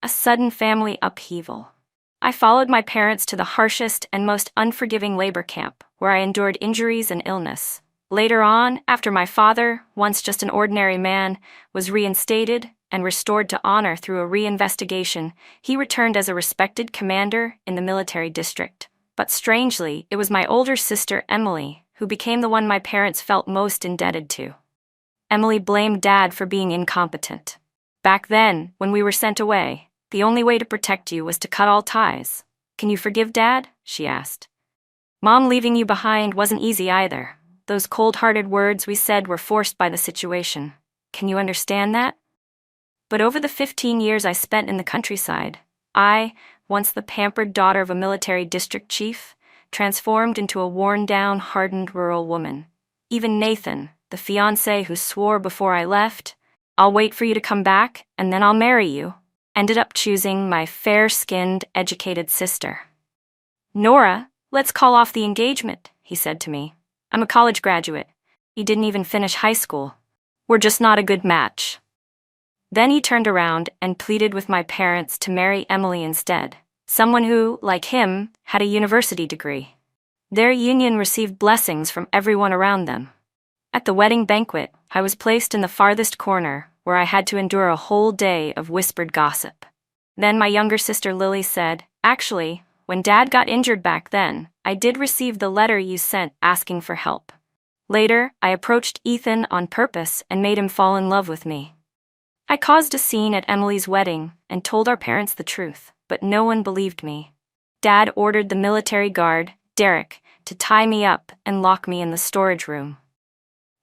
A sudden family upheaval. I followed my parents to the harshest and most unforgiving labor camp, where I endured injuries and illness. Later on, after my father, once just an ordinary man, was reinstated and restored to honor through a reinvestigation, he returned as a respected commander in the military district. But strangely, it was my older sister, Emily, who became the one my parents felt most indebted to. Emily blamed Dad for being incompetent. Back then, when we were sent away, the only way to protect you was to cut all ties. Can you forgive Dad? She asked. Mom leaving you behind wasn't easy either. Those cold-hearted words we said were forced by the situation. Can you understand that? But over the 15 years I spent in the countryside, I, once the pampered daughter of a military district chief, transformed into a worn-down, hardened rural woman. Even Nathan, the fiancé who swore before I left, "I'll wait for you to come back, and then I'll marry you," ended up choosing my fair-skinned, educated sister. "Nora, let's call off the engagement," he said to me. "I'm a college graduate. You didn't even finish high school. We're just not a good match." Then he turned around and pleaded with my parents to marry Emily instead, someone who, like him, had a university degree. Their union received blessings from everyone around them. At the wedding banquet, I was placed in the farthest corner, where I had to endure a whole day of whispered gossip. Then my younger sister Lily said, "Actually, when Dad got injured back then, I did receive the letter you sent asking for help." Later, I approached Ethan on purpose and made him fall in love with me. I caused a scene at Emily's wedding and told our parents the truth, but no one believed me. Dad ordered the military guard, Derek, to tie me up and lock me in the storage room.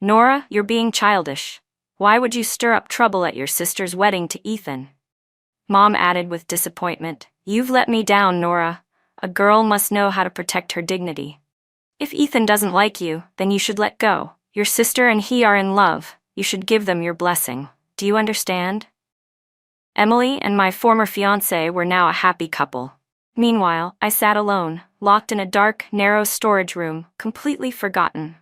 "Nora, you're being childish. Why would you stir up trouble at your sister's wedding to Ethan?" Mom added with disappointment, "You've let me down, Nora. A girl must know how to protect her dignity. If Ethan doesn't like you, then you should let go. Your sister and he are in love. You should give them your blessing. Do you understand?" Emily and my former fiancé were now a happy couple. Meanwhile, I sat alone, locked in a dark, narrow storage room, completely forgotten.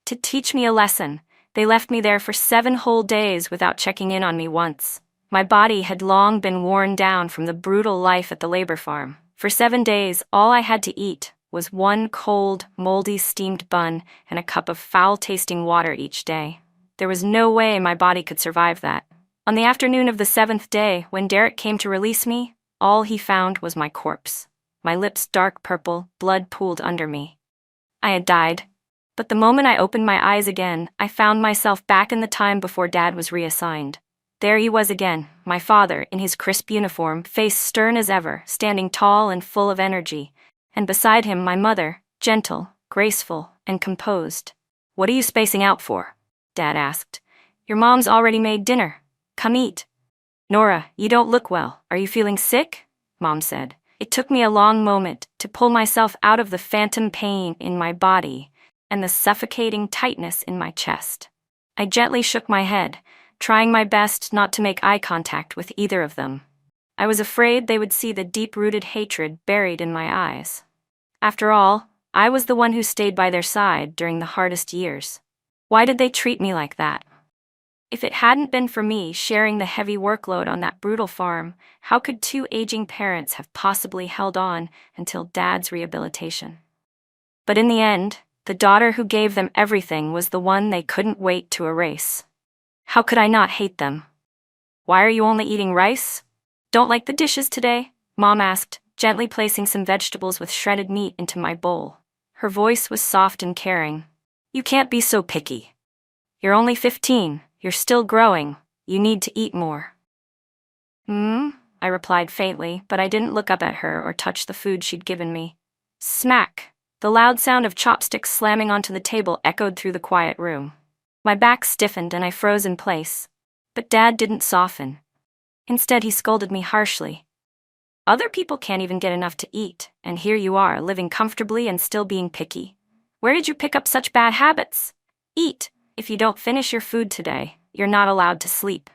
To teach me a lesson, they left me there for 7 whole days without checking in on me once. My body had long been worn down from the brutal life at the labor farm. For 7 days, all I had to eat was one cold, moldy steamed bun and a cup of foul-tasting water each day. There was no way my body could survive that. On the afternoon of the 7th day, when Derek came to release me, all he found was my corpse. My lips dark purple, blood pooled under me. I had died. But the moment I opened my eyes again, I found myself back in the time before Dad was reassigned. There he was again, my father, in his crisp uniform, face stern as ever, standing tall and full of energy, and beside him my mother, gentle, graceful, and composed. "What are you spacing out for?" Dad asked. "Your mom's already made dinner. Come eat." "Nora, you don't look well. Are you feeling sick?" Mom said. It took me a long moment to pull myself out of the phantom pain in my body and the suffocating tightness in my chest. I gently shook my head, trying my best not to make eye contact with either of them. I was afraid they would see the deep-rooted hatred buried in my eyes. After all, I was the one who stayed by their side during the hardest years. Why did they treat me like that? If it hadn't been for me sharing the heavy workload on that brutal farm, how could 2 aging parents have possibly held on until Dad's rehabilitation? But in the end, the daughter who gave them everything was the one they couldn't wait to erase. How could I not hate them? "Why are you only eating rice? Don't like the dishes today?" Mom asked, gently placing some vegetables with shredded meat into my bowl. Her voice was soft and caring. "You can't be so picky. You're only 15. You're still growing. You need to eat more." I replied faintly, but I didn't look up at her or touch the food she'd given me. Smack! The loud sound of chopsticks slamming onto the table echoed through the quiet room. My back stiffened and I froze in place. But Dad didn't soften. Instead, he scolded me harshly. "Other people can't even get enough to eat, and here you are, living comfortably and still being picky. Where did you pick up such bad habits? Eat. If you don't finish your food today, you're not allowed to sleep."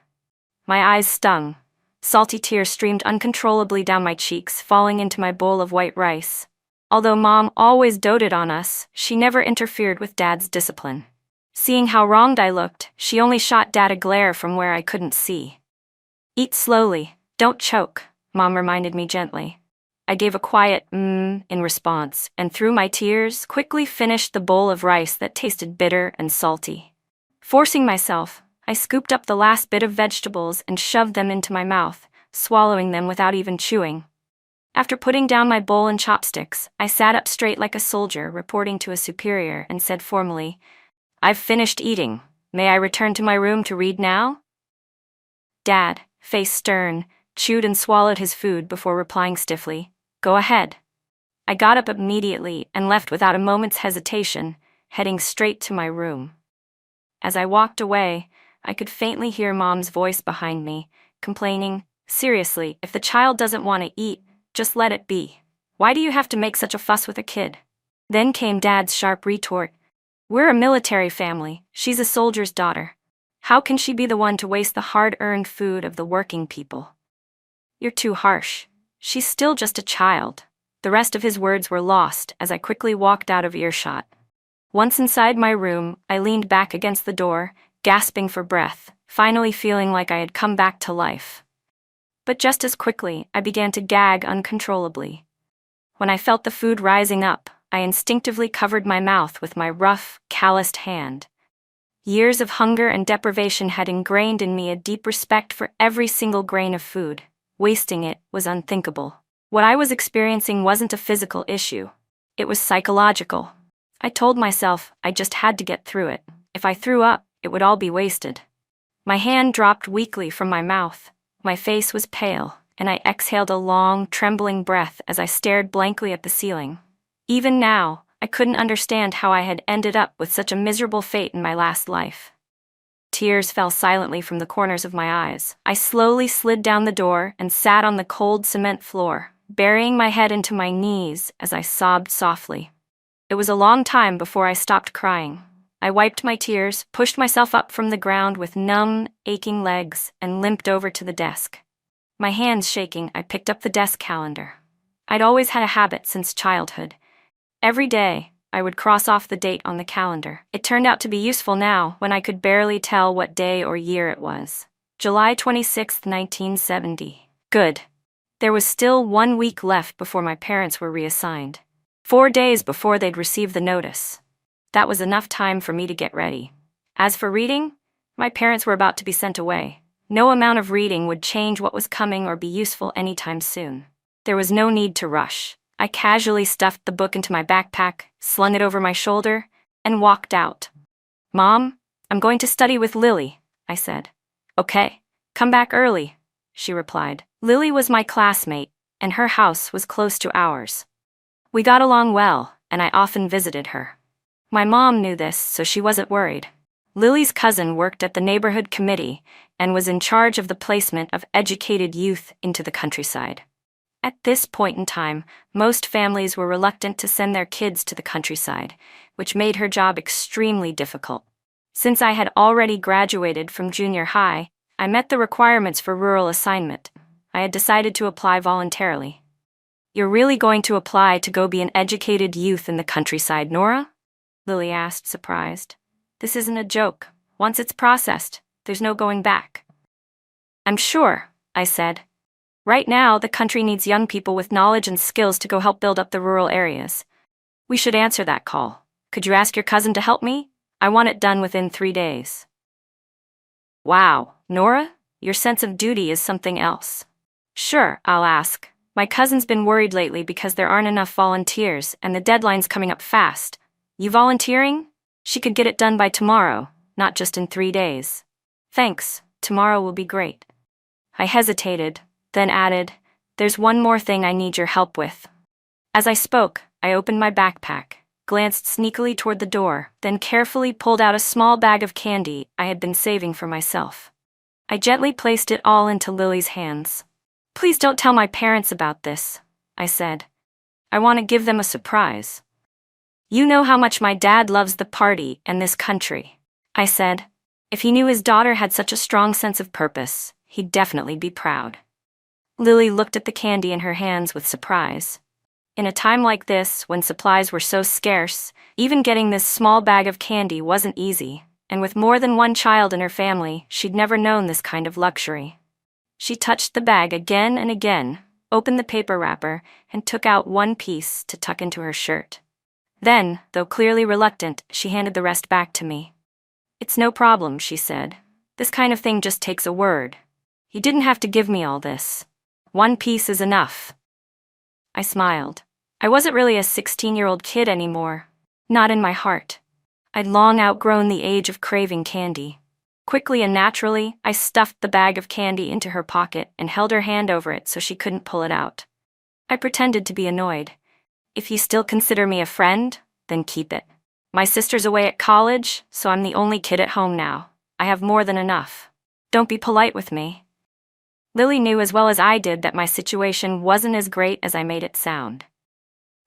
My eyes stung. Salty tears streamed uncontrollably down my cheeks, falling into my bowl of white rice. Although Mom always doted on us, she never interfered with Dad's discipline. Seeing how wronged I looked, she only shot Dad a glare from where I couldn't see. "Eat slowly, don't choke. Mom reminded me gently. I gave a quiet in response, and through my tears, quickly finished the bowl of rice that tasted bitter and salty. Forcing myself, I scooped up the last bit of vegetables and shoved them into my mouth, swallowing them without even chewing. After putting down my bowl and chopsticks, I sat up straight like a soldier reporting to a superior and said formally, "I've finished eating. May I return to my room to read now?" Dad, face stern, chewed and swallowed his food before replying stiffly, "Go ahead." I got up immediately and left without a moment's hesitation, heading straight to my room. As I walked away, I could faintly hear Mom's voice behind me, complaining, "Seriously, if the child doesn't want to eat, just let it be. Why do you have to make such a fuss with a kid?" Then came Dad's sharp retort, "We're a military family. She's a soldier's daughter. How can she be the one to waste the hard-earned food of the working people?" "You're too harsh. She's still just a child." The rest of his words were lost as I quickly walked out of earshot. Once inside my room, I leaned back against the door, gasping for breath, finally feeling like I had come back to life. But just as quickly, I began to gag uncontrollably. When I felt the food rising up, I instinctively covered my mouth with my rough, calloused hand. Years of hunger and deprivation had ingrained in me a deep respect for every single grain of food. Wasting it was unthinkable. What I was experiencing wasn't a physical issue. It was psychological. I told myself I just had to get through it. If I threw up, it would all be wasted. My hand dropped weakly from my mouth. My face was pale, and I exhaled a long, trembling breath as I stared blankly at the ceiling. Even now, I couldn't understand how I had ended up with such a miserable fate in my last life. Tears fell silently from the corners of my eyes. I slowly slid down the door and sat on the cold cement floor, burying my head into my knees as I sobbed softly. It was a long time before I stopped crying. I wiped my tears, pushed myself up from the ground with numb, aching legs, and limped over to the desk. My hands shaking, I picked up the desk calendar. I'd always had a habit since childhood. Every day, I would cross off the date on the calendar. It turned out to be useful now when I could barely tell what day or year it was. July 26, 1970. Good. There was still 1 week left before my parents were reassigned. 4 days before they'd receive the notice. That was enough time for me to get ready. As for reading, my parents were about to be sent away. No amount of reading would change what was coming or be useful anytime soon. There was no need to rush. I casually stuffed the book into my backpack, slung it over my shoulder, and walked out. "Mom, I'm going to study with Lily," I said. "Okay, come back early," she replied. Lily was my classmate, and her house was close to ours. We got along well, and I often visited her. My mom knew this, so she wasn't worried. Lily's cousin worked at the neighborhood committee and was in charge of the placement of educated youth into the countryside. At this point in time, most families were reluctant to send their kids to the countryside, which made her job extremely difficult. Since I had already graduated from junior high, I met the requirements for rural assignment. I had decided to apply voluntarily. "You're really going to apply to go be an educated youth in the countryside, Nora?" Lily asked, surprised. "This isn't a joke. Once it's processed, there's no going back." "I'm sure," I said. "Right now, the country needs young people with knowledge and skills to go help build up the rural areas. We should answer that call. Could you ask your cousin to help me? I want it done within 3 days." "Wow, Nora, your sense of duty is something else." "Sure, I'll ask. My cousin's been worried lately because there aren't enough volunteers and the deadline's coming up fast. You volunteering? She could get it done by tomorrow, not just in 3 days." "Thanks, tomorrow will be great." I hesitated, then added, "There's one more thing I need your help with." As I spoke, I opened my backpack, glanced sneakily toward the door, then carefully pulled out a small bag of candy I had been saving for myself. I gently placed it all into Lily's hands. "Please don't tell my parents about this," I said. "I want to give them a surprise." "You know how much my dad loves the party and this country," I said. "If he knew his daughter had such a strong sense of purpose, he'd definitely be proud." Lily looked at the candy in her hands with surprise. In a time like this, when supplies were so scarce, even getting this small bag of candy wasn't easy, and with more than one child in her family, she'd never known this kind of luxury. She touched the bag again and again, opened the paper wrapper, and took out one piece to tuck into her shirt. Then, though clearly reluctant, she handed the rest back to me. "It's no problem," she said. "This kind of thing just takes a word. You didn't have to give me all this. One piece is enough." I smiled. I wasn't really a 16-year-old kid anymore. Not in my heart. I'd long outgrown the age of craving candy. Quickly and naturally, I stuffed the bag of candy into her pocket and held her hand over it so she couldn't pull it out. I pretended to be annoyed. "If you still consider me a friend, then keep it. My sister's away at college, so I'm the only kid at home now. I have more than enough. Don't be polite with me." Lily knew as well as I did that my situation wasn't as great as I made it sound.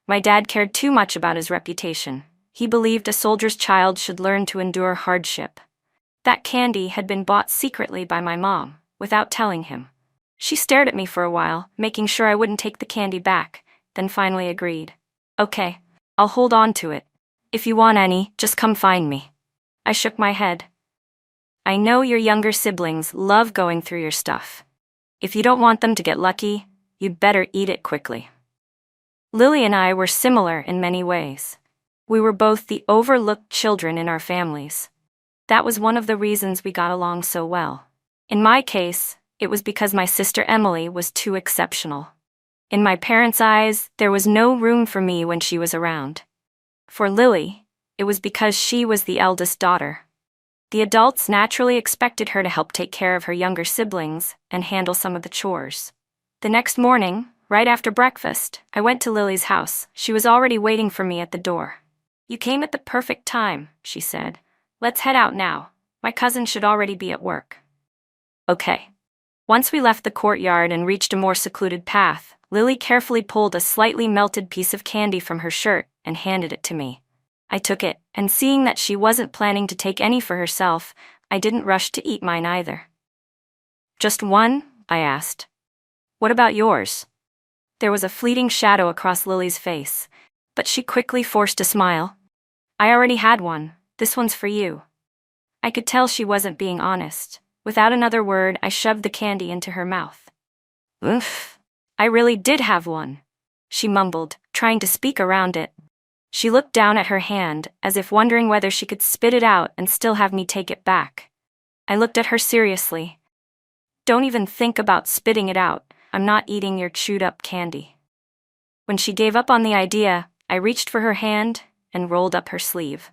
My dad cared too much about his reputation. He believed a soldier's child should learn to endure hardship. That candy had been bought secretly by my mom, without telling him. She stared at me for a while, making sure I wouldn't take the candy back, then finally agreed. "Okay, I'll hold on to it. If you want any, just come find me." I shook my head. "I know your younger siblings love going through your stuff. If you don't want them to get lucky, you'd better eat it quickly." Lily and I were similar in many ways. We were both the overlooked children in our families. That was one of the reasons we got along so well. In my case, it was because my sister Emily was too exceptional. In my parents' eyes, there was no room for me when she was around. For Lily, it was because she was the eldest daughter. The adults naturally expected her to help take care of her younger siblings and handle some of the chores. The next morning, right after breakfast, I went to Lily's house. She was already waiting for me at the door. "You came at the perfect time," she said. "Let's head out now. My cousin should already be at work." Okay. Once we left the courtyard and reached a more secluded path, Lily carefully pulled a slightly melted piece of candy from her shirt and handed it to me. I took it, and seeing that she wasn't planning to take any for herself, I didn't rush to eat mine either. "Just one?" I asked. "What about yours?" There was a fleeting shadow across Lily's face, but she quickly forced a smile. "I already had one. This one's for you." I could tell she wasn't being honest. Without another word, I shoved the candy into her mouth. "Oof. I really did have one," she mumbled, trying to speak around it. She looked down at her hand, as if wondering whether she could spit it out and still have me take it back. I looked at her seriously. "Don't even think about spitting it out. I'm not eating your chewed-up candy." When she gave up on the idea, I reached for her hand and rolled up her sleeve.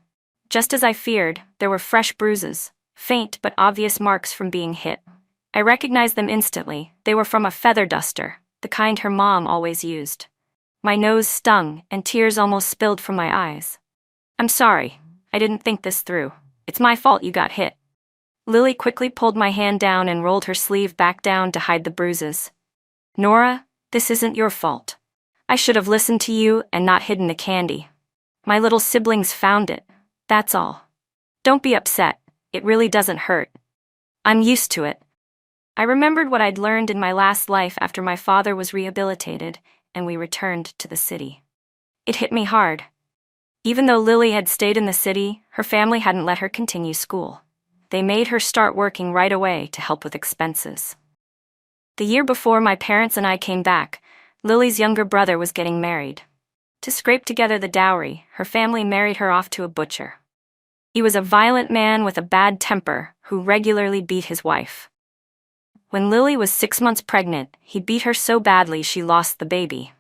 Just as I feared, there were fresh bruises, faint but obvious marks from being hit. I recognized them instantly. They were from a feather duster, the kind her mom always used. My nose stung, and tears almost spilled from my eyes. "I'm sorry. I didn't think this through. It's my fault you got hit." Lily quickly pulled my hand down and rolled her sleeve back down to hide the bruises. "Nora, this isn't your fault. I should have listened to you and not hidden the candy. My little siblings found it. That's all. Don't be upset. It really doesn't hurt. I'm used to it." I remembered what I'd learned in my last life after my father was rehabilitated, and we returned to the city. It hit me hard. Even though Lily had stayed in the city, her family hadn't let her continue school. They made her start working right away to help with expenses. The year before my parents and I came back, Lily's younger brother was getting married. To scrape together the dowry, her family married her off to a butcher. He was a violent man with a bad temper who regularly beat his wife. When Lily was 6 months pregnant, he beat her so badly she lost the baby.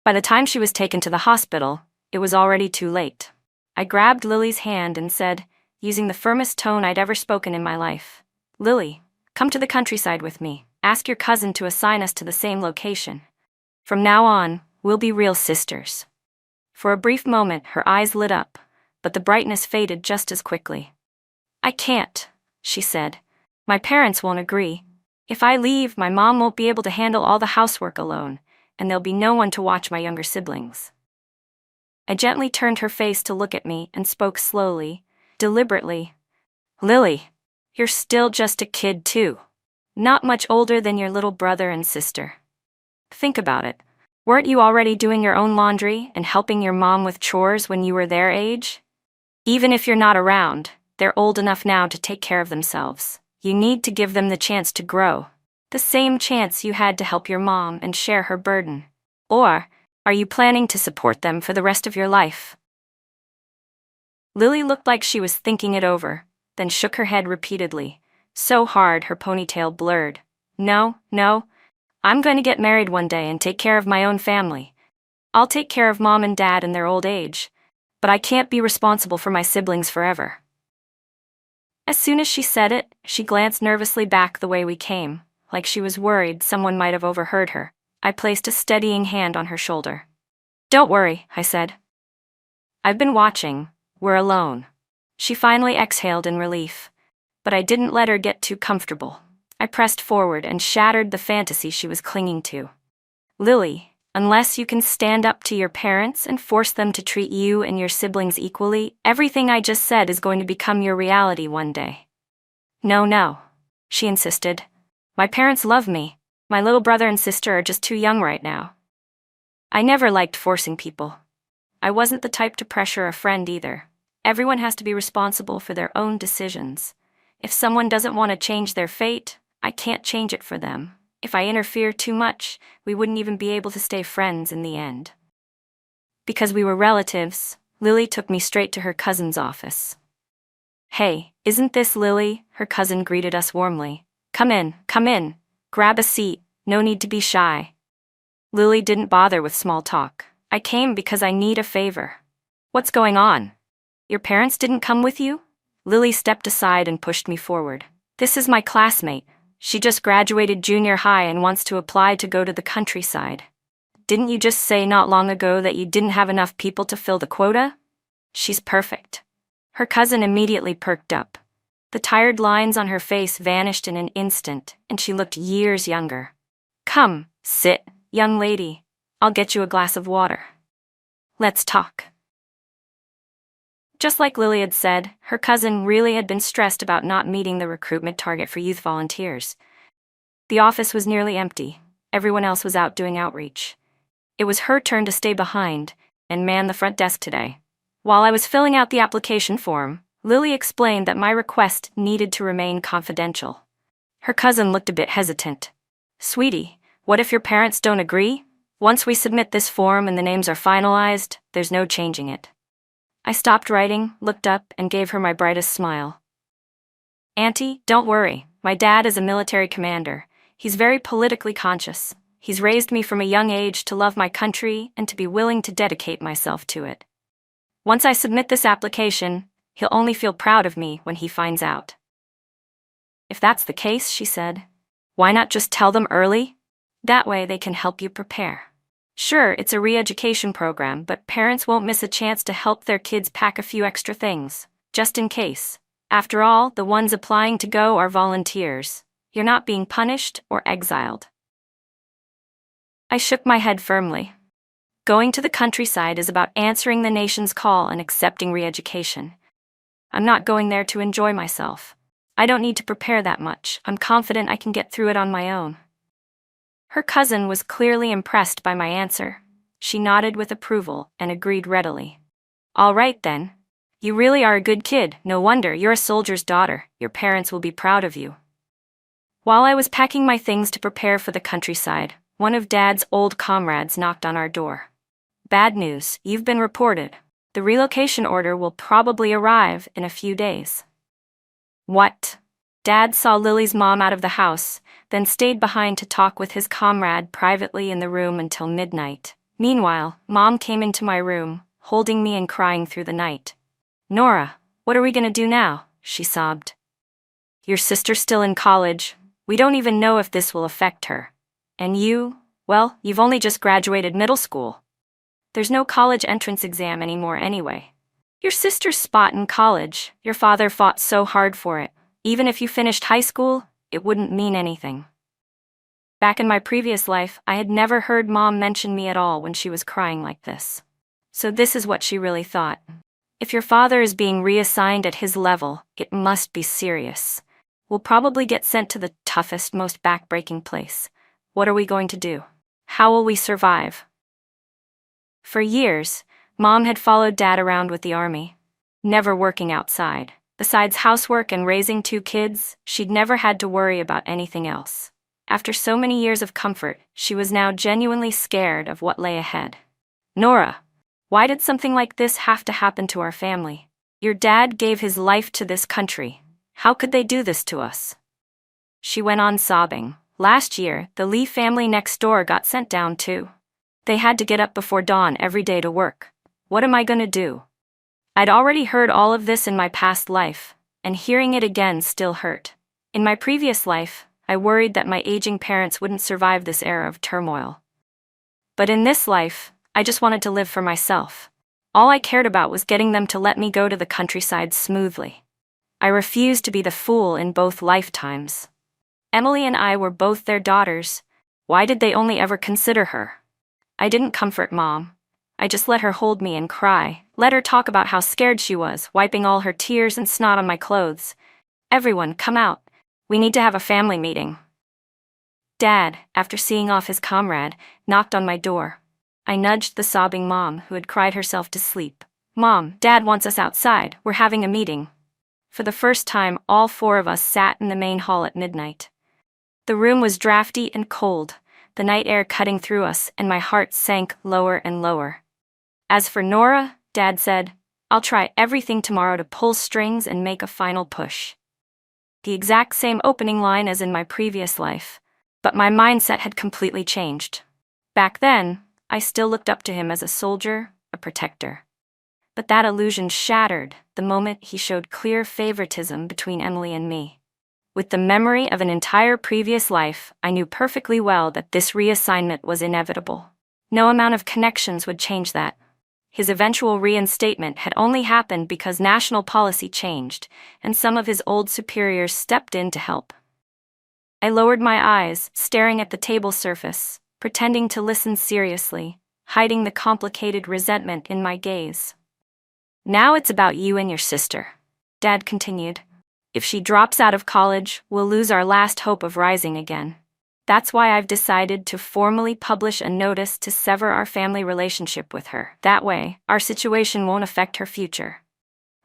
By the time she was taken to the hospital, it was already too late. I grabbed Lily's hand and said, using the firmest tone I'd ever spoken in my life, "Lily, come to the countryside with me. Ask your cousin to assign us to the same location. From now on, we'll be real sisters." For a brief moment, her eyes lit up, but the brightness faded just as quickly. "I can't," she said. "My parents won't agree. If I leave, my mom won't be able to handle all the housework alone, and there'll be no one to watch my younger siblings." I gently turned her face to look at me and spoke slowly, deliberately. "Lily, you're still just a kid too. Not much older than your little brother and sister. Think about it. Weren't you already doing your own laundry and helping your mom with chores when you were their age? Even if you're not around, they're old enough now to take care of themselves. You need to give them the chance to grow. The same chance you had to help your mom and share her burden. Or, are you planning to support them for the rest of your life? Lily looked like she was thinking it over, then shook her head repeatedly, so hard her ponytail blurred. No, I'm going to get married one day and take care of my own family. I'll take care of mom and dad in their old age, but I can't be responsible for my siblings forever. As soon as she said it, she glanced nervously back the way we came, like she was worried someone might have overheard her. I placed a steadying hand on her shoulder. Don't worry, I said. I've been watching. We're alone. She finally exhaled in relief, but I didn't let her get too comfortable. I pressed forward and shattered the fantasy she was clinging to. Lily, unless you can stand up to your parents and force them to treat you and your siblings equally, everything I just said is going to become your reality one day. No, she insisted. My parents love me. My little brother and sister are just too young right now. I never liked forcing people. I wasn't the type to pressure a friend either. Everyone has to be responsible for their own decisions. If someone doesn't want to change their fate, I can't change it for them. If I interfere too much, we wouldn't even be able to stay friends in the end. Because we were relatives, Lily took me straight to her cousin's office. Hey, isn't this Lily? Her cousin greeted us warmly. Come in. Grab a seat, no need to be shy. Lily didn't bother with small talk. I came because I need a favor. What's going on? Your parents didn't come with you? Lily stepped aside and pushed me forward. This is my classmate. She just graduated junior high and wants to apply to go to the countryside. Didn't you just say not long ago that you didn't have enough people to fill the quota? She's perfect. Her cousin immediately perked up. The tired lines on her face vanished in an instant, and she looked years younger. Come, sit, young lady. I'll get you a glass of water. Let's talk. Just like Lily had said, her cousin really had been stressed about not meeting the recruitment target for youth volunteers. The office was nearly empty. Everyone else was out doing outreach. It was her turn to stay behind and man the front desk today. While I was filling out the application form, Lily explained that my request needed to remain confidential. Her cousin looked a bit hesitant. Sweetie, what if your parents don't agree? Once we submit this form and the names are finalized, there's no changing it. I stopped writing, looked up, and gave her my brightest smile. Auntie, don't worry. My dad is a military commander. He's very politically conscious. He's raised me from a young age to love my country and to be willing to dedicate myself to it. Once I submit this application, he'll only feel proud of me when he finds out. If that's the case, she said, why not just tell them early? That way they can help you prepare. Sure, it's a re-education program, but parents won't miss a chance to help their kids pack a few extra things, just in case. After all, the ones applying to go are volunteers. You're not being punished or exiled. I shook my head firmly. Going to the countryside is about answering the nation's call and accepting re-education. I'm not going there to enjoy myself. I don't need to prepare that much. I'm confident I can get through it on my own. Her cousin was clearly impressed by my answer. She nodded with approval and agreed readily. All right then. You really are a good kid. No wonder you're a soldier's daughter. Your parents will be proud of you. While I was packing my things to prepare for the countryside, one of Dad's old comrades knocked on our door. Bad news, you've been reported. The relocation order will probably arrive in a few days. What? Dad saw Lily's mom out of the house, then stayed behind to talk with his comrade privately in the room until midnight. Meanwhile, Mom came into my room, holding me and crying through the night. Nora, what are we gonna do now? She sobbed. Your sister's still in college. We don't even know if this will affect her. And you, well, you've only just graduated middle school. There's no college entrance exam anymore anyway. Your sister's spot in college, your father fought so hard for it. Even if you finished high school, it wouldn't mean anything. Back in my previous life, I had never heard Mom mention me at all when she was crying like this. So this is what she really thought. If your father is being reassigned at his level, it must be serious. We'll probably get sent to the toughest, most back-breaking place. What are we going to do? How will we survive? For years, Mom had followed Dad around with the army, never working outside. Besides housework and raising 2 kids, she'd never had to worry about anything else. After so many years of comfort, she was now genuinely scared of what lay ahead. Nora, why did something like this have to happen to our family? Your dad gave his life to this country. How could they do this to us? She went on sobbing. Last year, the Lee family next door got sent down too. They had to get up before dawn every day to work. What am I gonna do? I'd already heard all of this in my past life, and hearing it again still hurt. In my previous life, I worried that my aging parents wouldn't survive this era of turmoil. But in this life, I just wanted to live for myself. All I cared about was getting them to let me go to the countryside smoothly. I refused to be the fool in both lifetimes. Emily and I were both their daughters. Why did they only ever consider her? I didn't comfort Mom. I just let her hold me and cry, let her talk about how scared she was, wiping all her tears and snot on my clothes. Everyone, come out. We need to have a family meeting. Dad, after seeing off his comrade, knocked on my door. I nudged the sobbing Mom, who had cried herself to sleep. Mom, Dad wants us outside. We're having a meeting. For the first time, all four of us sat in the main hall at midnight. The room was drafty and cold, the night air cutting through us, and my heart sank lower and lower. As for Nora, Dad said, I'll try everything tomorrow to pull strings and make a final push. The exact same opening line as in my previous life, but my mindset had completely changed. Back then, I still looked up to him as a soldier, a protector. But that illusion shattered the moment he showed clear favoritism between Emily and me. With the memory of an entire previous life, I knew perfectly well that this reassignment was inevitable. No amount of connections would change that. His eventual reinstatement had only happened because national policy changed, and some of his old superiors stepped in to help. I lowered my eyes, staring at the table surface, pretending to listen seriously, hiding the complicated resentment in my gaze. Now it's about you and your sister, Dad continued. If she drops out of college, we'll lose our last hope of rising again. That's why I've decided to formally publish a notice to sever our family relationship with her. That way, our situation won't affect her future.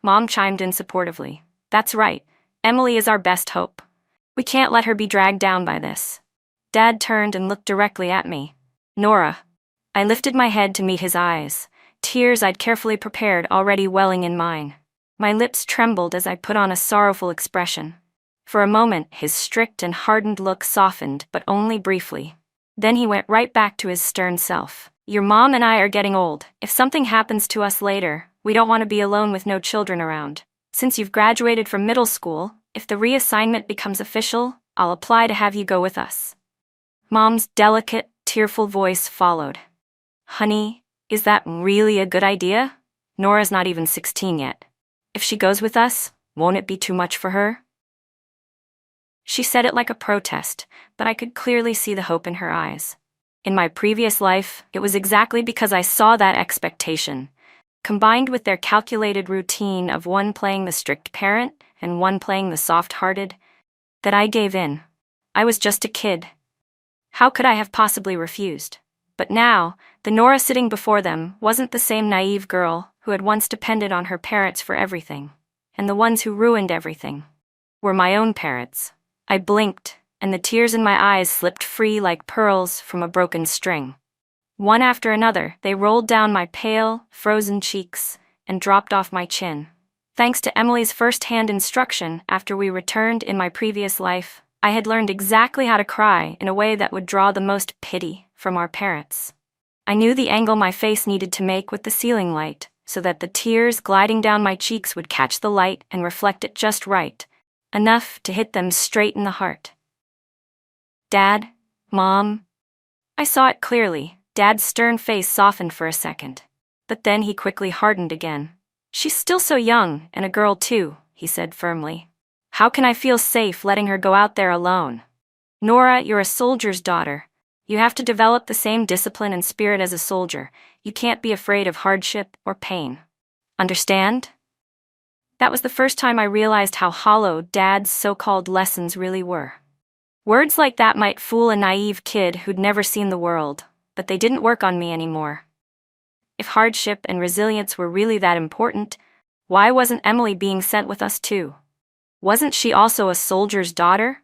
Mom chimed in supportively. That's right. Emily is our best hope. We can't let her be dragged down by this. Dad turned and looked directly at me. Nora. I lifted my head to meet his eyes, tears I'd carefully prepared already welling in mine. My lips trembled as I put on a sorrowful expression. For a moment, his strict and hardened look softened, but only briefly. Then he went right back to his stern self. Your mom and I are getting old. If something happens to us later, we don't want to be alone with no children around. Since you've graduated from middle school, if the reassignment becomes official, I'll apply to have you go with us. Mom's delicate, tearful voice followed. Honey, is that really a good idea? Nora's not even 16 yet. If she goes with us, won't it be too much for her? She said it like a protest, but I could clearly see the hope in her eyes. In my previous life, it was exactly because I saw that expectation, combined with their calculated routine of one playing the strict parent and one playing the soft-hearted, that I gave in. I was just a kid. How could I have possibly refused? But now, the Nora sitting before them wasn't the same naive girl who had once depended on her parents for everything, and the ones who ruined everything were my own parents. I blinked, and the tears in my eyes slipped free like pearls from a broken string. One after another, they rolled down my pale, frozen cheeks and dropped off my chin. Thanks to Emily's first-hand instruction after we returned in my previous life, I had learned exactly how to cry in a way that would draw the most pity from our parents. I knew the angle my face needed to make with the ceiling light, so that the tears gliding down my cheeks would catch the light and reflect it just right, enough to hit them straight in the heart. Dad, Mom. I saw it clearly. Dad's stern face softened for a second, but then he quickly hardened again. She's still so young, and a girl too, he said firmly. How can I feel safe letting her go out there alone? Nora, you're a soldier's daughter. You have to develop the same discipline and spirit as a soldier. You can't be afraid of hardship or pain. Understand? That was the first time I realized how hollow Dad's so-called lessons really were. Words like that might fool a naive kid who'd never seen the world, but they didn't work on me anymore. If hardship and resilience were really that important, why wasn't Emily being sent with us too? Wasn't she also a soldier's daughter?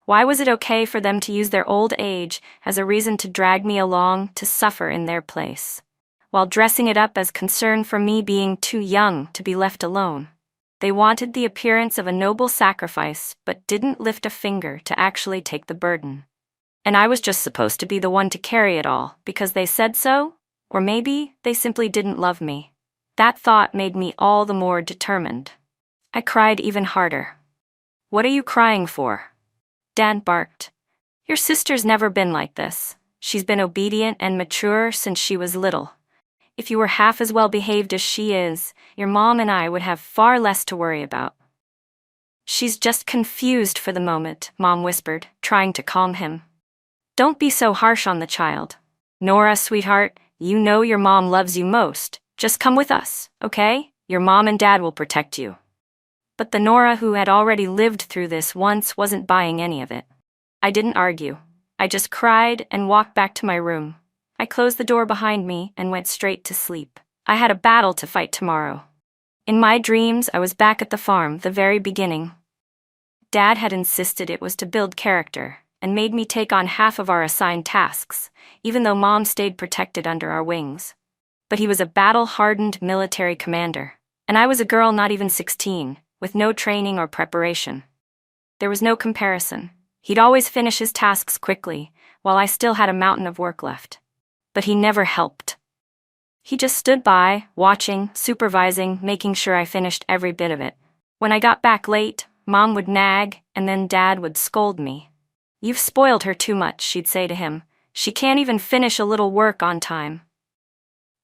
Why was it okay for them to use their old age as a reason to drag me along to suffer in their place, while dressing it up as concern for me being too young to be left alone? They wanted the appearance of a noble sacrifice, but didn't lift a finger to actually take the burden. And I was just supposed to be the one to carry it all, because they said so? Or maybe they simply didn't love me. That thought made me all the more determined. I cried even harder. "What are you crying for?" Dad barked. "Your sister's never been like this. She's been obedient and mature since she was little. If you were half as well behaved as she is, your mom and I would have far less to worry about." "She's just confused for the moment," Mom whispered, trying to calm him. "Don't be so harsh on the child. Nora, sweetheart, you know your mom loves you most. Just come with us, okay? Your mom and dad will protect you." But the Nora who had already lived through this once wasn't buying any of it. I didn't argue. I just cried and walked back to my room. I closed the door behind me and went straight to sleep. I had a battle to fight tomorrow. In my dreams, I was back at the farm, the very beginning. Dad had insisted it was to build character, and made me take on half of our assigned tasks, even though Mom stayed protected under our wings. But he was a battle-hardened military commander, and I was a girl not even 16, with no training or preparation. There was no comparison. He'd always finish his tasks quickly, while I still had a mountain of work left. But he never helped. He just stood by, watching, supervising, making sure I finished every bit of it. When I got back late, Mom would nag, and then Dad would scold me. "You've spoiled her too much," she'd say to him. "She can't even finish a little work on time."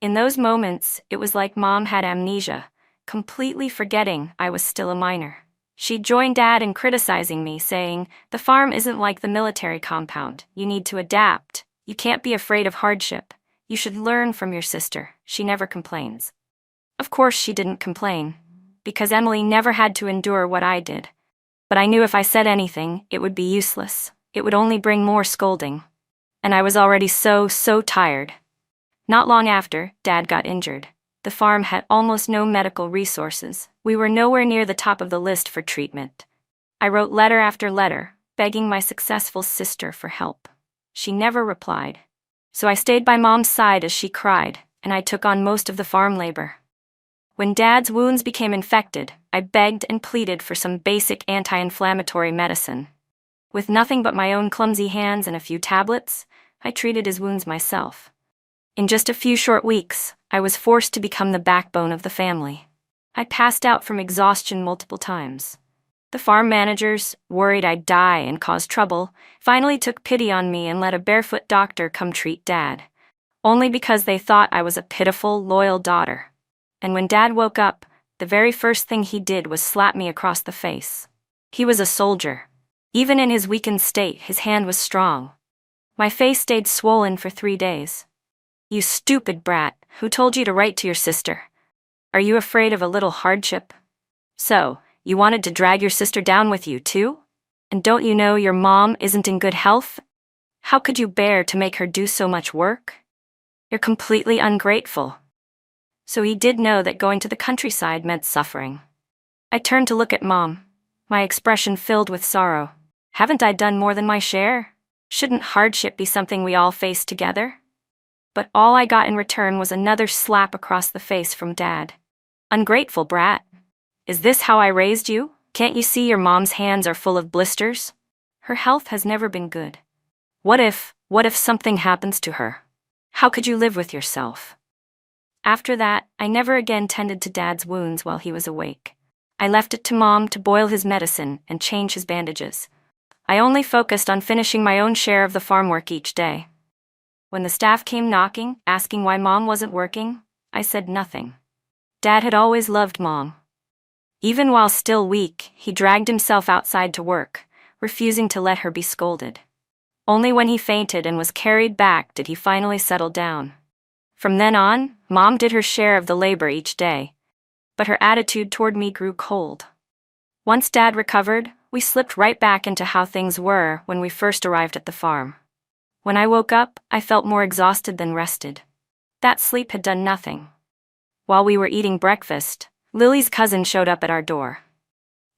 In those moments, it was like Mom had amnesia, completely forgetting I was still a minor. She'd join Dad in criticizing me, saying, "The farm isn't like the military compound. You need to adapt. You can't be afraid of hardship. You should learn from your sister. She never complains." Of course she didn't complain, because Emily never had to endure what I did. But I knew if I said anything, it would be useless. It would only bring more scolding. And I was already so tired. Not long after, Dad got injured. The farm had almost no medical resources. We were nowhere near the top of the list for treatment. I wrote letter after letter, begging my successful sister for help. She never replied. So I stayed by Mom's side as she cried, and I took on most of the farm labor. When Dad's wounds became infected, I begged and pleaded for some basic anti-inflammatory medicine. With nothing but my own clumsy hands and a few tablets, I treated his wounds myself. In just a few short weeks, I was forced to become the backbone of the family. I passed out from exhaustion multiple times. The farm managers, worried I'd die and cause trouble, finally took pity on me and let a barefoot doctor come treat Dad, only because they thought I was a pitiful, loyal daughter. And when Dad woke up, the very first thing he did was slap me across the face. He was a soldier. Even in his weakened state, his hand was strong. My face stayed swollen for 3 days. "You stupid brat, who told you to write to your sister? Are you afraid of a little hardship? So, you wanted to drag your sister down with you, too? And don't you know your mom isn't in good health? How could you bear to make her do so much work? You're completely ungrateful." So he did know that going to the countryside meant suffering. I turned to look at Mom, my expression filled with sorrow. Haven't I done more than my share? Shouldn't hardship be something we all face together? But all I got in return was another slap across the face from Dad. "Ungrateful brat. Is this how I raised you? Can't you see your mom's hands are full of blisters? Her health has never been good. What if something happens to her? How could you live with yourself?" After that, I never again tended to Dad's wounds while he was awake. I left it to Mom to boil his medicine and change his bandages. I only focused on finishing my own share of the farm work each day. When the staff came knocking, asking why Mom wasn't working, I said nothing. Dad had always loved Mom. Even while still weak, he dragged himself outside to work, refusing to let her be scolded. Only when he fainted and was carried back did he finally settle down. From then on, Mom did her share of the labor each day, but her attitude toward me grew cold. Once Dad recovered, we slipped right back into how things were when we first arrived at the farm. When I woke up, I felt more exhausted than rested. That sleep had done nothing. While we were eating breakfast, Lily's cousin showed up at our door.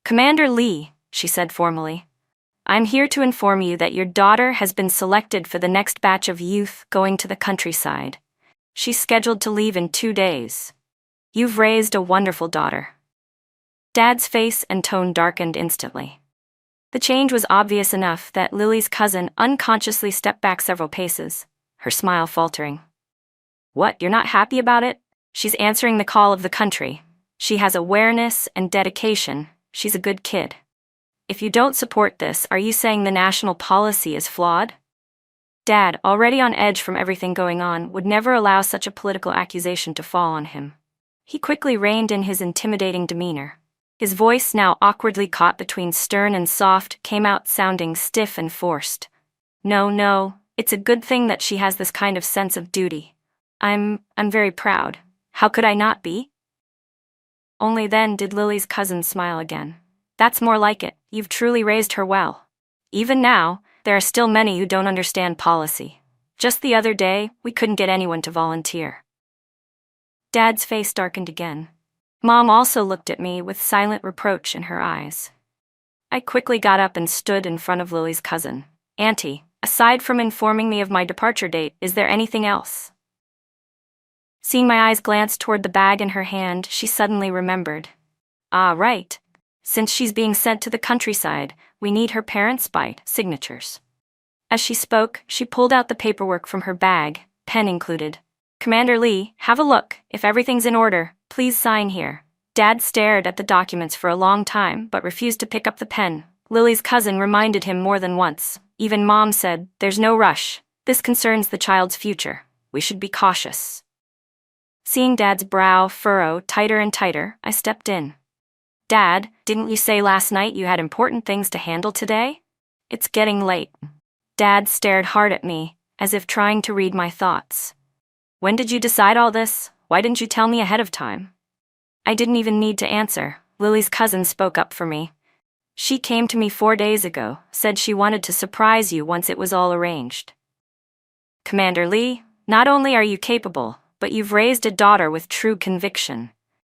"Commander Lee," she said formally. I'm here to inform you that your daughter has been selected for the next batch of youth going to the countryside. She's scheduled to leave in 2 days. You've raised a wonderful daughter." Dad's face and tone darkened instantly. The change was obvious enough that Lily's cousin unconsciously stepped back several paces, her smile faltering. "What, you're not happy about it? She's answering the call of the country. She has awareness and dedication. She's a good kid. If you don't support this, are you saying the national policy is flawed?" Dad, already on edge from everything going on, would never allow such a political accusation to fall on him. He quickly reined in his intimidating demeanor. His voice, now awkwardly caught between stern and soft, came out sounding stiff and forced. No, it's a good thing that she has this kind of sense of duty. I'm very proud. How could I not be?" Only then did Lily's cousin smile again. "That's more like it. You've truly raised her well. Even now, there are still many who don't understand policy. Just the other day, we couldn't get anyone to volunteer." Dad's face darkened again. Mom also looked at me with silent reproach in her eyes. I quickly got up and stood in front of Lily's cousin. "Auntie, aside from informing me of my departure date, is there anything else?" Seeing my eyes glance toward the bag in her hand, she suddenly remembered. "Ah, right. Since she's being sent to the countryside, we need her parents' signatures." As she spoke, she pulled out the paperwork from her bag, pen included. "Commander Lee, have a look. If everything's in order, please sign here." Dad stared at the documents for a long time but refused to pick up the pen. Lily's cousin reminded him more than once. Even Mom said, "There's no rush. This concerns the child's future. We should be cautious." Seeing Dad's brow furrow tighter and tighter, I stepped in. "Dad, didn't you say last night you had important things to handle today? It's getting late." Dad stared hard at me, as if trying to read my thoughts. "When did you decide all this? Why didn't you tell me ahead of time?" I didn't even need to answer. Lily's cousin spoke up for me. "She came to me 4 days ago, said she wanted to surprise you once it was all arranged." "Commander Lee, not only are you capable, but you've raised a daughter with true conviction.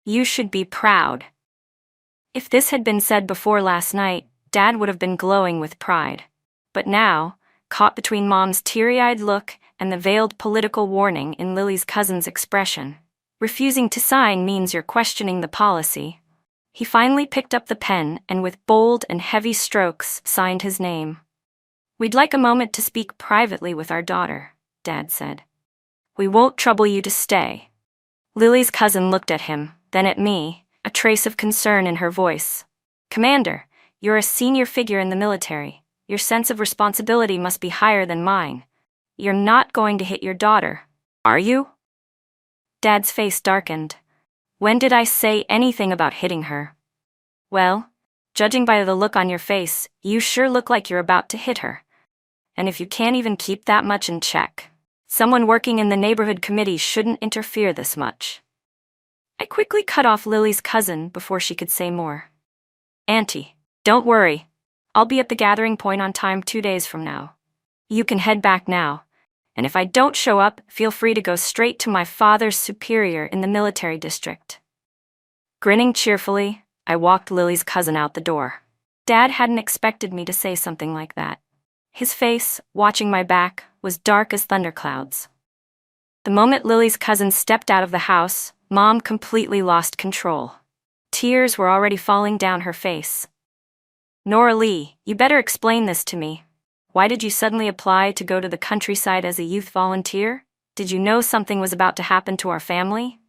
You should be proud." If this had been said before last night, Dad would have been glowing with pride. But now, caught between Mom's teary-eyed look and the veiled political warning in Lily's cousin's expression, refusing to sign means you're questioning the policy. He finally picked up the pen and with bold and heavy strokes signed his name. "We'd like a moment to speak privately with our daughter," Dad said. "We won't trouble you to stay." Lily's cousin looked at him, then at me, a trace of concern in her voice. "Commander, you're a senior figure in the military. Your sense of responsibility must be higher than mine. You're not going to hit your daughter, are you?" Dad's face darkened. "When did I say anything about hitting her?" "Well, judging by the look on your face, you sure look like you're about to hit her. And if you can't even keep that much in check, someone working in the neighborhood committee shouldn't interfere this much." I quickly cut off Lily's cousin before she could say more. "Auntie, don't worry. I'll be at the gathering point on time 2 days from now. You can head back now. And if I don't show up, feel free to go straight to my father's superior in the military district." Grinning cheerfully, I walked Lily's cousin out the door. Dad hadn't expected me to say something like that. His face, watching my back, was dark as thunderclouds. The moment Lily's cousin stepped out of the house, Mom completely lost control. Tears were already falling down her face. "Nora Lee, you better explain this to me. Why did you suddenly apply to go to the countryside as a youth volunteer? Did you know something was about to happen to our family?"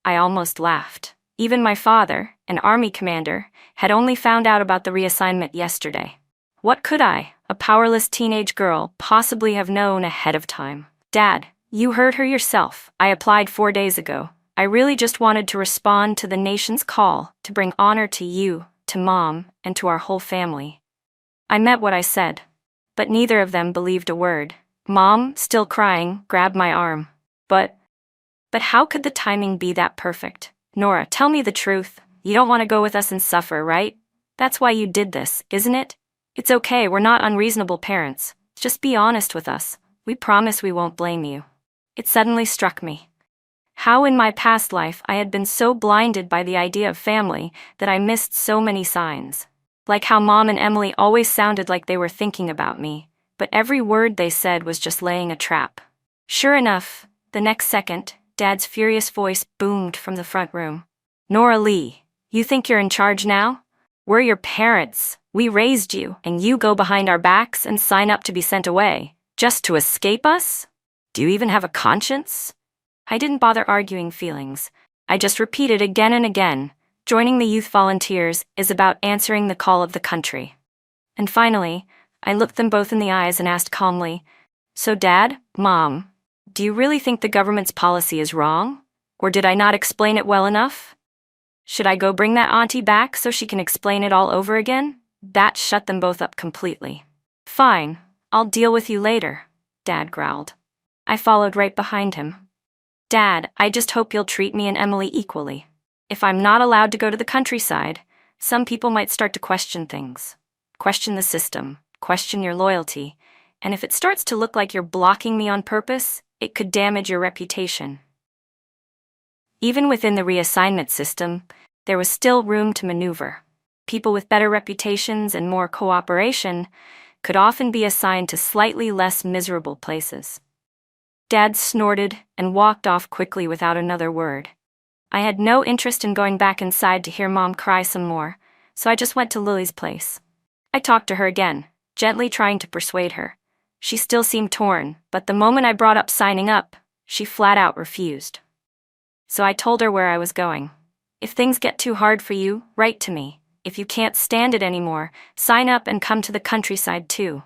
I almost laughed. Even my father, an army commander, had only found out about the reassignment yesterday. What could I, a powerless teenage girl, possibly have known ahead of time? "Dad, you heard her yourself. I applied 4 days ago. I really just wanted to respond to the nation's call to bring honor to you, to Mom, and to our whole family." I meant what I said. But neither of them believed a word. Mom, still crying, grabbed my arm. But how could the timing be that perfect? "Nora, tell me the truth. You don't want to go with us and suffer, right? That's why you did this, isn't it? It's okay, we're not unreasonable parents. Just be honest with us. We promise we won't blame you." It suddenly struck me. How in my past life I had been so blinded by the idea of family that I missed so many signs. Like how Mom and Emily always sounded like they were thinking about me, but every word they said was just laying a trap. Sure enough, the next second, Dad's furious voice boomed from the front room. "Nora Lee, you think you're in charge now? We're your parents. We raised you, and you go behind our backs and sign up to be sent away, just to escape us? Do you even have a conscience?" I didn't bother arguing feelings. I just repeated again and again, joining the youth volunteers is about answering the call of the country. And finally, I looked them both in the eyes and asked calmly, "So Dad, Mom, do you really think the government's policy is wrong? Or did I not explain it well enough? Should I go bring that auntie back so she can explain it all over again?" That shut them both up completely. "Fine, I'll deal with you later," Dad growled. I followed right behind him. "Dad, I just hope you'll treat me and Emily equally. If I'm not allowed to go to the countryside, some people might start to question things. Question the system, question your loyalty, and if it starts to look like you're blocking me on purpose, it could damage your reputation." Even within the reassignment system, there was still room to maneuver. People with better reputations and more cooperation could often be assigned to slightly less miserable places. Dad snorted and walked off quickly without another word. I had no interest in going back inside to hear Mom cry some more, so I just went to Lily's place. I talked to her again, gently trying to persuade her. She still seemed torn, but the moment I brought up signing up, she flat out refused. So I told her where I was going. "If things get too hard for you, write to me. If you can't stand it anymore, sign up and come to the countryside too.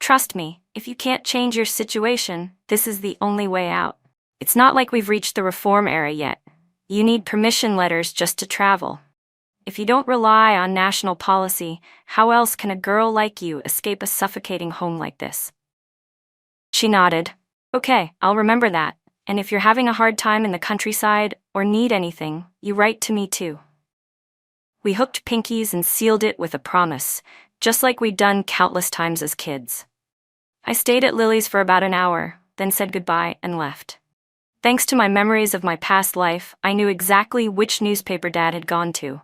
Trust me, if you can't change your situation, this is the only way out. It's not like we've reached the reform era yet. You need permission letters just to travel. If you don't rely on national policy, how else can a girl like you escape a suffocating home like this?" She nodded. "Okay, I'll remember that. And if you're having a hard time in the countryside or need anything, you write to me too." We hooked pinkies and sealed it with a promise, just like we'd done countless times as kids. I stayed at Lily's for about an hour, then said goodbye and left. Thanks to my memories of my past life, I knew exactly which newspaper Dad had gone to.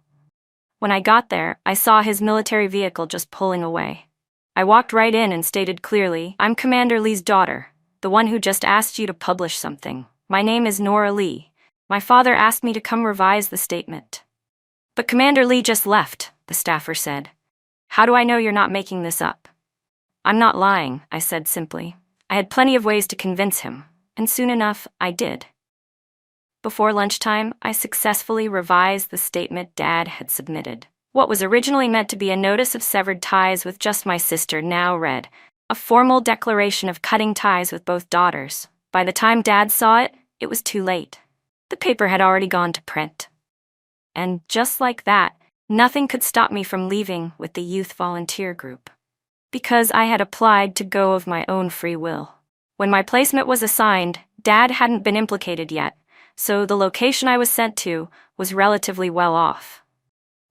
When I got there, I saw his military vehicle just pulling away. I walked right in and stated clearly, "I'm Commander Lee's daughter, the one who just asked you to publish something. My name is Nora Lee. My father asked me to come revise the statement." "But Commander Lee just left," the staffer said. "How do I know you're not making this up?" "I'm not lying," I said simply. I had plenty of ways to convince him, and soon enough, I did. Before lunchtime, I successfully revised the statement Dad had submitted. What was originally meant to be a notice of severed ties with just my sister now read, a formal declaration of cutting ties with both daughters. By the time Dad saw it, it was too late. The paper had already gone to print. And just like that, nothing could stop me from leaving with the youth volunteer group. Because I had applied to go of my own free will. When my placement was assigned, Dad hadn't been implicated yet, so the location I was sent to was relatively well off.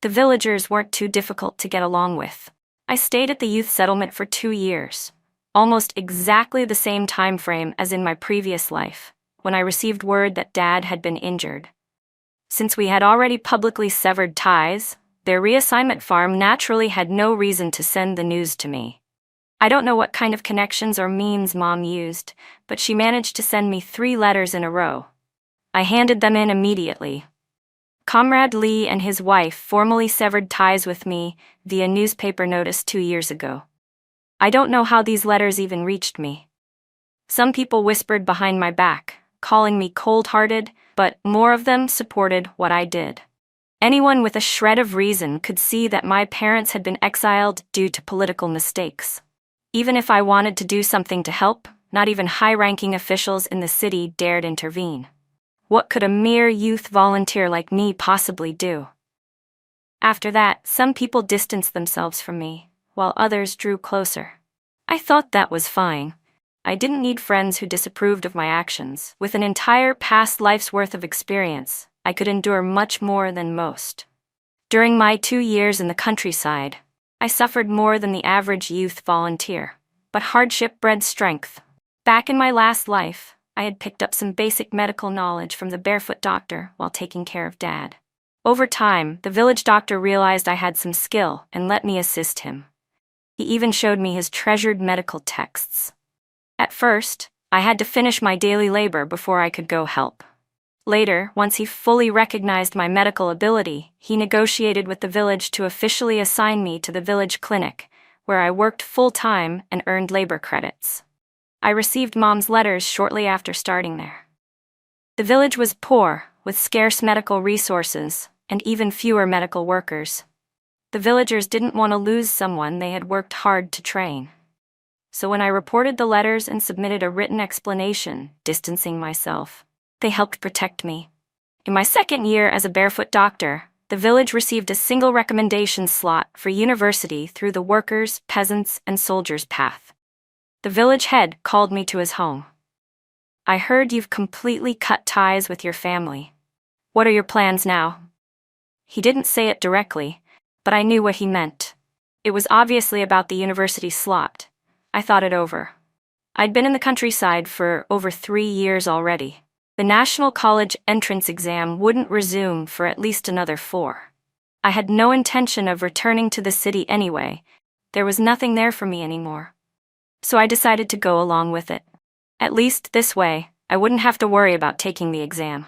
The villagers weren't too difficult to get along with. I stayed at the youth settlement for 2 years, almost exactly the same time frame as in my previous life, when I received word that Dad had been injured. Since we had already publicly severed ties, their reassignment farm naturally had no reason to send the news to me. I don't know what kind of connections or means Mom used, but she managed to send me 3 letters in a row. I handed them in immediately. Comrade Lee and his wife formally severed ties with me via newspaper notice 2 years ago. I don't know how these letters even reached me. Some people whispered behind my back, calling me cold-hearted, but more of them supported what I did. Anyone with a shred of reason could see that my parents had been exiled due to political mistakes. Even if I wanted to do something to help, not even high-ranking officials in the city dared intervene. What could a mere youth volunteer like me possibly do? After that, some people distanced themselves from me, while others drew closer. I thought that was fine. I didn't need friends who disapproved of my actions. With an entire past life's worth of experience, I could endure much more than most. During my 2 years in the countryside, I suffered more than the average youth volunteer, but hardship bred strength. Back in my last life, I had picked up some basic medical knowledge from the barefoot doctor while taking care of Dad. Over time, the village doctor realized I had some skill and let me assist him. He even showed me his treasured medical texts. At first, I had to finish my daily labor before I could go help. Later, once he fully recognized my medical ability, he negotiated with the village to officially assign me to the village clinic, where I worked full-time and earned labor credits. I received Mom's letters shortly after starting there. The village was poor, with scarce medical resources, and even fewer medical workers. The villagers didn't want to lose someone they had worked hard to train. So when I reported the letters and submitted a written explanation, distancing myself, they helped protect me. In my second year as a barefoot doctor, the village received a single recommendation slot for university through the workers, peasants, and soldiers path. The village head called me to his home. "I heard you've completely cut ties with your family. What are your plans now?" He didn't say it directly, but I knew what he meant. It was obviously about the university slot. I thought it over. I'd been in the countryside for over 3 years already. The National College entrance exam wouldn't resume for at least another 4. I had no intention of returning to the city anyway. There was nothing there for me anymore. So I decided to go along with it. At least this way, I wouldn't have to worry about taking the exam.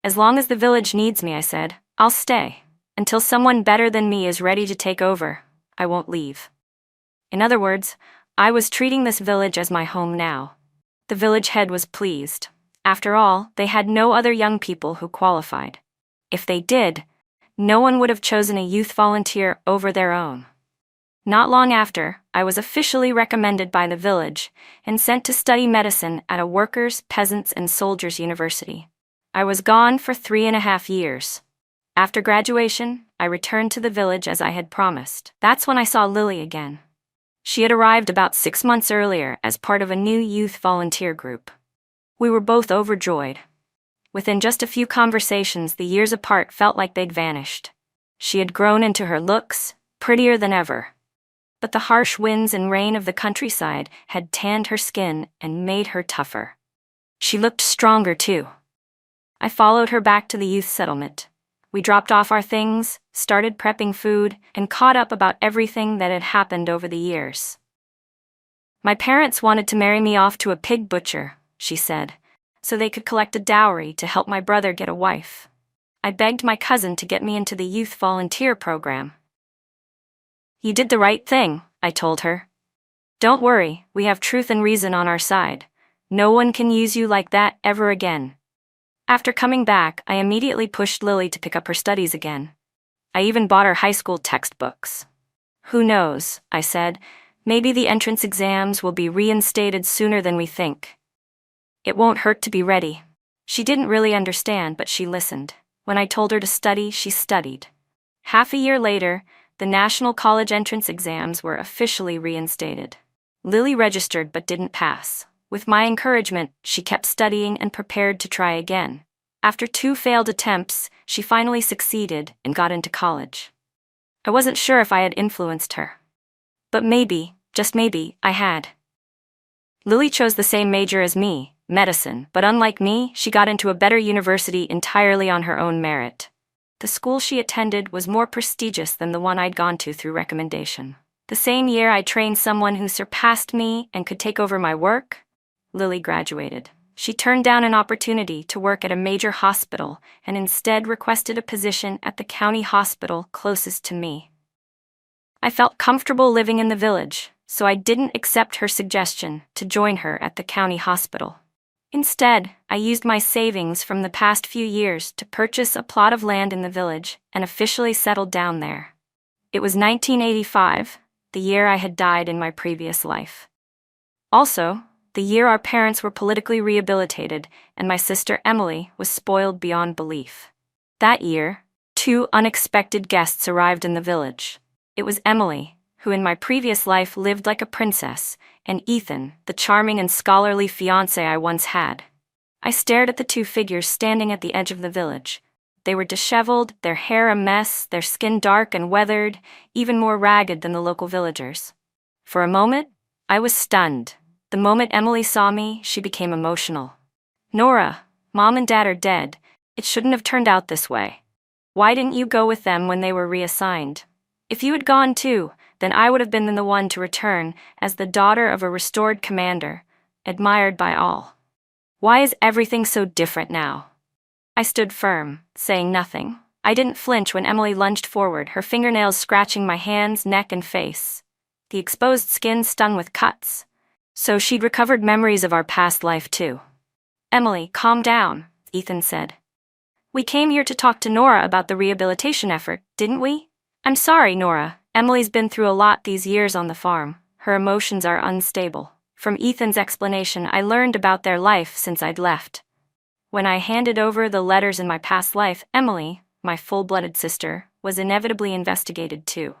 "As long as the village needs me," I said, "I'll stay. Until someone better than me is ready to take over, I won't leave." In other words, I was treating this village as my home now. The village head was pleased. After all, they had no other young people who qualified. If they did, no one would have chosen a youth volunteer over their own. Not long after, I was officially recommended by the village and sent to study medicine at a workers', peasants', and soldiers' university. I was gone for 3.5 years. After graduation, I returned to the village as I had promised. That's when I saw Lily again. She had arrived about 6 months earlier as part of a new youth volunteer group. We were both overjoyed. Within just a few conversations, the years apart felt like they'd vanished. She had grown into her looks, prettier than ever. But the harsh winds and rain of the countryside had tanned her skin and made her tougher. She looked stronger, too. I followed her back to the youth settlement. We dropped off our things, started prepping food, and caught up about everything that had happened over the years. "My parents wanted to marry me off to a pig butcher," she said, "so they could collect a dowry to help my brother get a wife. I begged my cousin to get me into the youth volunteer program." "You did the right thing," I told her. "Don't worry, we have truth and reason on our side. No one can use you like that ever again." After coming back, I immediately pushed Lily to pick up her studies again. I even bought her high school textbooks. "Who knows," I said, "maybe the entrance exams will be reinstated sooner than we think. It won't hurt to be ready." She didn't really understand, but she listened. When I told her to study, she studied. Half a year later, the National College entrance exams were officially reinstated. Lily registered but didn't pass. With my encouragement, she kept studying and prepared to try again. After 2 failed attempts, she finally succeeded and got into college. I wasn't sure if I had influenced her. But maybe, just maybe, I had. Lily chose the same major as me, medicine, but unlike me, she got into a better university entirely on her own merit. The school she attended was more prestigious than the one I'd gone to through recommendation. The same year I trained someone who surpassed me and could take over my work, Lily graduated. She turned down an opportunity to work at a major hospital and instead requested a position at the county hospital closest to me. I felt comfortable living in the village, so I didn't accept her suggestion to join her at the county hospital. Instead, I used my savings from the past few years to purchase a plot of land in the village and officially settled down there. It was 1985, the year I had died in my previous life. Also, the year our parents were politically rehabilitated and my sister Emily was spoiled beyond belief. That year, 2 unexpected guests arrived in the village. It was Emily, who in my previous life lived like a princess, and Ethan, the charming and scholarly fiancé I once had. I stared at the 2 figures standing at the edge of the village. They were disheveled, their hair a mess, their skin dark and weathered, even more ragged than the local villagers. For a moment, I was stunned. The moment Emily saw me, she became emotional. "Nora, Mom and Dad are dead. It shouldn't have turned out this way." Why didn't you go with them when they were reassigned? If you had gone too, then I would have been the one to return as the daughter of a restored commander, admired by all. Why is everything so different now? I stood firm, saying nothing. I didn't flinch when Emily lunged forward, her fingernails scratching my hands, neck, and face. The exposed skin stung with cuts. So she'd recovered memories of our past life too. Emily, calm down, Ethan said. We came here to talk to Nora about the rehabilitation effort, didn't we? I'm sorry, Nora. Emily's been through a lot these years on the farm. Her emotions are unstable. From Ethan's explanation, I learned about their life since I'd left. When I handed over the letters in my past life, Emily, my full-blooded sister, was inevitably investigated too.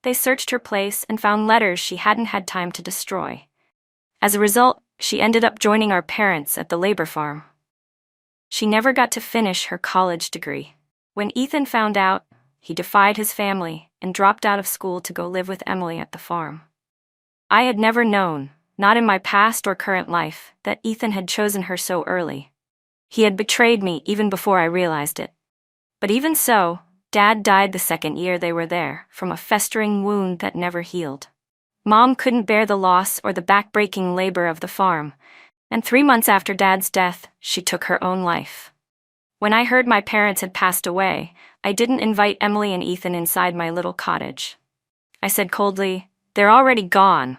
They searched her place and found letters she hadn't had time to destroy. As a result, she ended up joining our parents at the labor farm. She never got to finish her college degree. When Ethan found out, he defied his family and dropped out of school to go live with Emily at the farm. I had never known, not in my past or current life, that Ethan had chosen her so early. He had betrayed me even before I realized it. But even so, Dad died the second year they were there, from a festering wound that never healed. Mom couldn't bear the loss or the back-breaking labor of the farm, and 3 months after Dad's death, she took her own life. When I heard my parents had passed away, I didn't invite Emily and Ethan inside my little cottage. I said coldly, "They're already gone.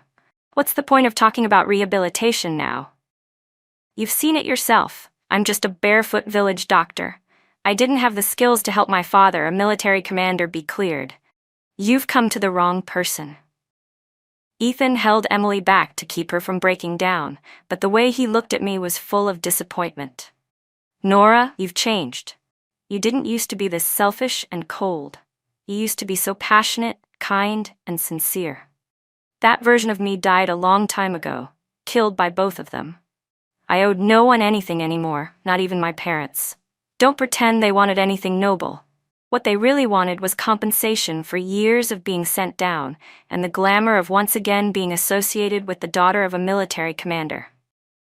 What's the point of talking about rehabilitation now? You've seen it yourself. I'm just a barefoot village doctor. I didn't have the skills to help my father, a military commander, be cleared. You've come to the wrong person." Ethan held Emily back to keep her from breaking down, but the way he looked at me was full of disappointment. "Nora, you've changed. You didn't used to be this selfish and cold. You used to be so passionate, kind, and sincere. That version of me died a long time ago, killed by both of them. I owed no one anything anymore, not even my parents. Don't pretend they wanted anything noble. What they really wanted was compensation for years of being sent down, and the glamour of once again being associated with the daughter of a military commander.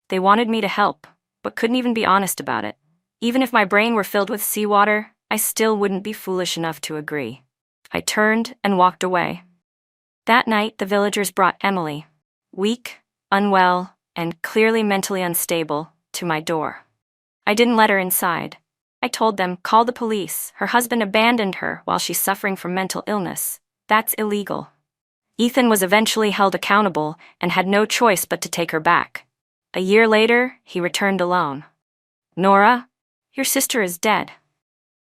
They wanted me to help, but couldn't even be honest about it. Even if my brain were filled with seawater, I still wouldn't be foolish enough to agree. I turned and walked away. That night, the villagers brought Emily, weak, unwell, and clearly mentally unstable, to my door. I didn't let her inside. I told them, "Call the police. Her husband abandoned her while she's suffering from mental illness. That's illegal." Ethan was eventually held accountable and had no choice but to take her back. A year later, he returned alone. "Nora, your sister is dead."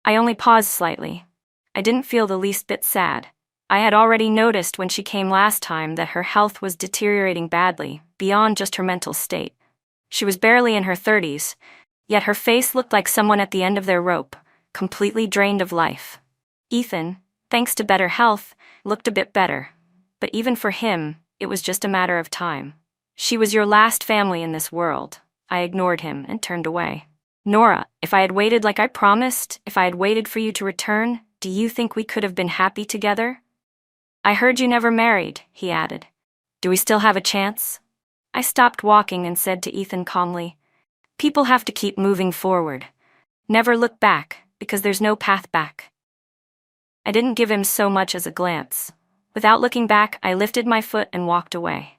I only paused slightly. I didn't feel the least bit sad. I had already noticed when she came last time that her health was deteriorating badly, beyond just her mental state. She was barely in her 30s, yet her face looked like someone at the end of their rope, completely drained of life. Ethan, thanks to better health, looked a bit better. But even for him, it was just a matter of time. "She was your last family in this world." I ignored him and turned away. "Nora, if I had waited like I promised, if I had waited for you to return, do you think we could have been happy together?" "I heard you never married," he added. "Do we still have a chance?" I stopped walking and said to Ethan calmly, "People have to keep moving forward. Never look back, because there's no path back." I didn't give him so much as a glance. Without looking back, I lifted my foot and walked away.